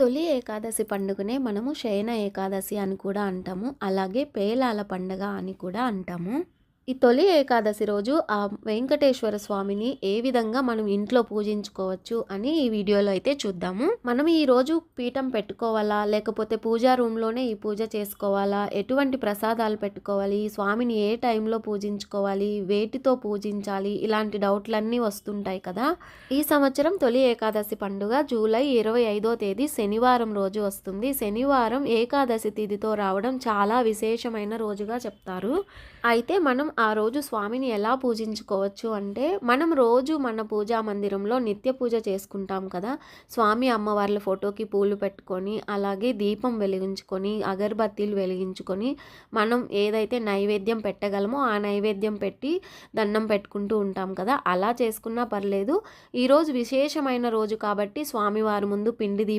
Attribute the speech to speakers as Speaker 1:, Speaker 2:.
Speaker 1: తొలి ఏకాదశి పండుగనే మనము శయన ఏకాదశి అని కూడా అంటాము. అలాగే పేలాల పండగ అని కూడా అంటాము. ఈ తొలి ఏకాదశి రోజు ఆ వెంకటేశ్వర స్వామిని ఏ విధంగా మనం ఇంట్లో పూజించుకోవచ్చు అని ఈ వీడియోలో అయితే చూద్దాము. మనం ఈ రోజు పీఠం పెట్టుకోవాలా, లేకపోతే పూజా రూమ్లోనే ఈ పూజ చేసుకోవాలా, ఎటువంటి ప్రసాదాలు పెట్టుకోవాలి, ఈ స్వామిని ఏ టైంలో పూజించుకోవాలి, వేటితో పూజించాలి, ఇలాంటి డౌట్లన్నీ వస్తుంటాయి కదా. ఈ సంవత్సరం తొలి ఏకాదశి పండుగ జూలై 25వ తేదీ శనివారం రోజు వస్తుంది. శనివారం ఏకాదశి తిథితో రావడం చాలా విశేషమైన రోజుగా చెప్తారు. అయితే మనం ఆ రోజు స్వామిని ఎలా పూజించుకోవచ్చు అంటే, మనం రోజు మన పూజా మందిరంలో నిత్య పూజ చేసుకుంటాం కదా. స్వామి అమ్మవార్ల ఫోటోకి పూలు పెట్టుకొని, అలాగే దీపం వెలిగించుకొని, అగరబత్తీలు వెలిగించుకొని, మనం ఏదైతే నైవేద్యం పెట్టగలమో ఆ నైవేద్యం పెట్టి దండం పెట్టుకుంటూ ఉంటాం కదా. అలా చేసుకున్నా పర్లేదు. ఈరోజు విశేషమైన రోజు కాబట్టి స్వామివారి ముందు పిండి